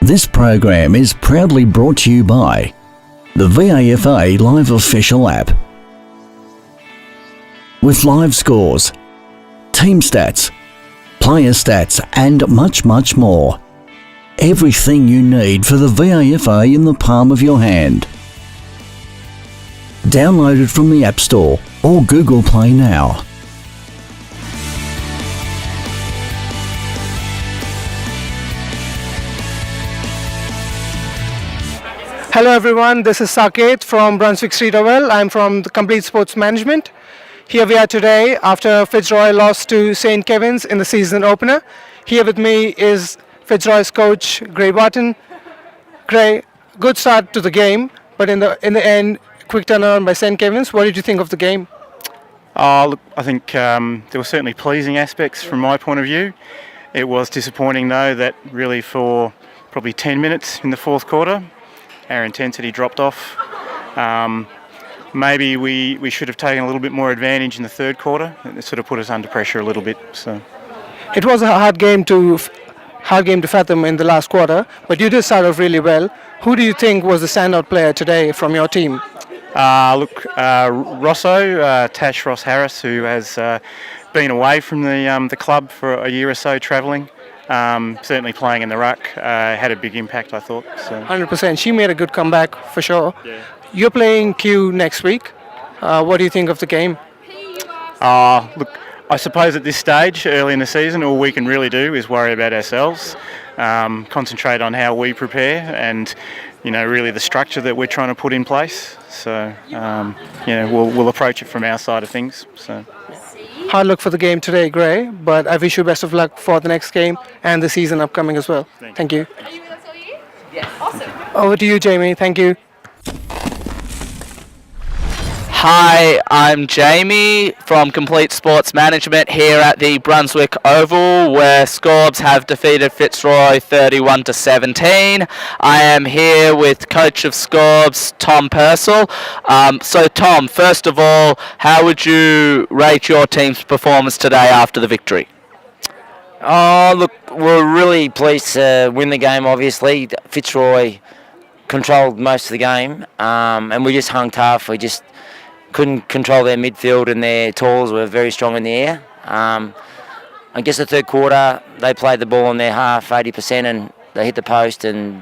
This program is proudly brought to you by the VAFA Live Official app. With live scores, team stats, player stats and much more. Everything you need for the VAFA in the palm of your hand. Download it from the App Store or Google Play now. Hello everyone, this is Saket from Brunswick Street Oval. I'm from the Complete Sports Management. Here we are today after Fitzroy lost to St. Kevin's in the season opener. Here with me is Fitzroy's coach, Gray Barton. Gray, good start to the game, but in the end, quick turnaround by St. Kevin's. What did you think of the game? Look, I think there were certainly pleasing aspects from my point of view. It was disappointing though that really for probably 10 minutes in the fourth quarter, our intensity dropped off. Maybe we should have taken a little bit more advantage in the third quarter. It sort of put us under pressure a little bit. So it was a hard game to fathom in the last quarter, but you did start off really well. Who do you think was the standout player today from your team? Rosso, Tash Ross Harris, who has been away from the club for a year or so travelling. Certainly playing in the ruck had a big impact, I thought. So. 100%. She made a good comeback for sure. Yeah. You're playing Q next week. What do you think of the game? Look, I suppose at this stage, early in the season, all we can really do is worry about ourselves, concentrate on how we prepare and, really the structure that we're trying to put in place. So, we'll approach it from our side of things. So. Hard luck for the game today, Gray, but I wish you best of luck for the next game and the season upcoming as well. Thank you. That's all you? Yes. Awesome. Over to you, Jamie. Thank you. Hi, I'm Jamie from Complete Sports Management here at the Brunswick Oval, where Scorbs have defeated Fitzroy 31-17. I am here with coach of Scorbs, Tom Purcell. So Tom, first of all, how would you rate your team's performance today after the victory? Look, we're really pleased to win the game, obviously. Fitzroy controlled most of the game, and we just hung tough. We just couldn't control their midfield, and their tools were very strong in the air. I guess the third quarter, they played the ball on their half, 80%, and they hit the post, and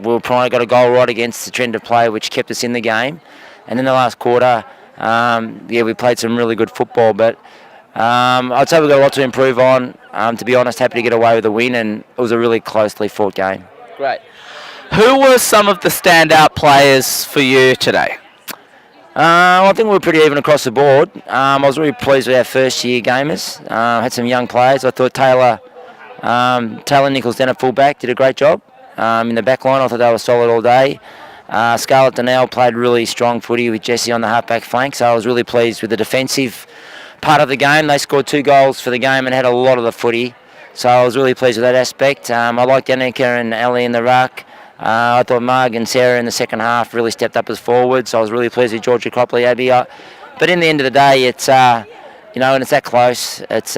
we were probably got a goal right against the trend of play, which kept us in the game. And in the last quarter, we played some really good football, but I'd say we've got a lot to improve on. To be honest, happy to get away with a win, and it was a really closely fought game. Great. Who were some of the standout players for you today? I think we were pretty even across the board. I was really pleased with our first-year gamers. Had some young players. I thought Taylor Nichols down at fullback did a great job. In the back line, I thought they were solid all day. Scarlett Donnell played really strong footy with Jesse on the half-back flank, so I was really pleased with the defensive part of the game. They scored 2 goals for the game and had a lot of the footy, so I was really pleased with that aspect. I liked Annika and Ali in the ruck. I thought Marg and Sarah in the second half really stepped up as forwards, so I was really pleased with Georgia Cropley, Abby. But in the end of the day, it's when it's that close, it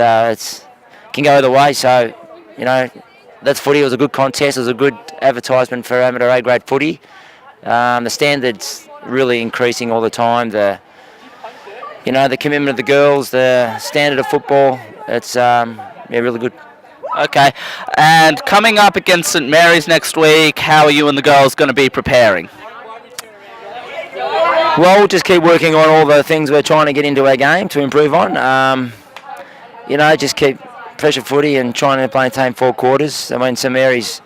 can go either way. So, that's footy. It was a good contest. It was a good advertisement for amateur A-grade footy. The standards really increasing all the time. The commitment of the girls, the standard of football. It's really good. Okay, and coming up against St Mary's next week, how are you and the girls going to be preparing? Well, we'll just keep working on all the things we're trying to get into our game to improve on. Just keep pressure footy and trying to maintain 4 quarters. I mean, St Mary's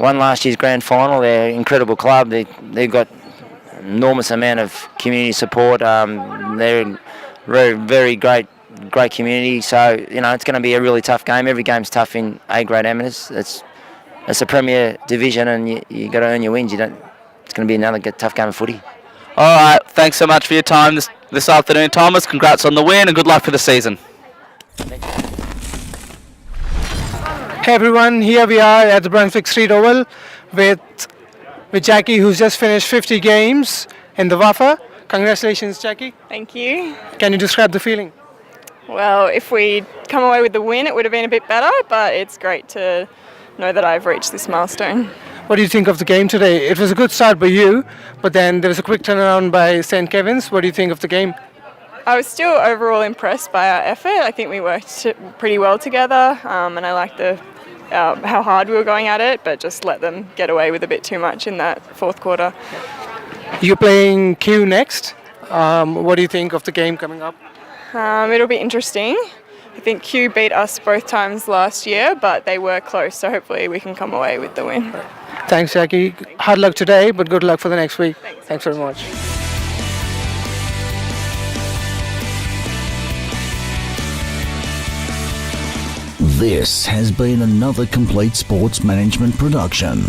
won last year's grand final. They're an incredible club. They've got enormous amount of community support. They're very, very great community, so it's going to be a really tough game. Every game's tough in A-grade amateurs. It's a premier division, and you got to earn your wins. It's going to be another tough game of footy. All right, thanks so much for your time this afternoon, Thomas. Congrats on the win, and good luck for the season. Hey everyone, here we are at the Brunswick Street Oval with Jackie, who's just finished 50 games in the VAFA. Congratulations, Jackie. Thank you. Can you describe the feeling? Well, if we'd come away with the win, it would have been a bit better, but it's great to know that I've reached this milestone. What do you think of the game today? It was a good start by you, but then there was a quick turnaround by St. Kevin's. What do you think of the game? I was still overall impressed by our effort. I think we worked pretty well together, and I liked how hard we were going at it, but just let them get away with a bit too much in that fourth quarter. You're playing Q next. What do you think of the game coming up? It'll be interesting. I think Q beat us both times last year, but they were close, so hopefully we can come away with the win. Thanks, Jackie. Hard luck today, but good luck for the next week. Thanks very much. This has been another Complete Sports Management production.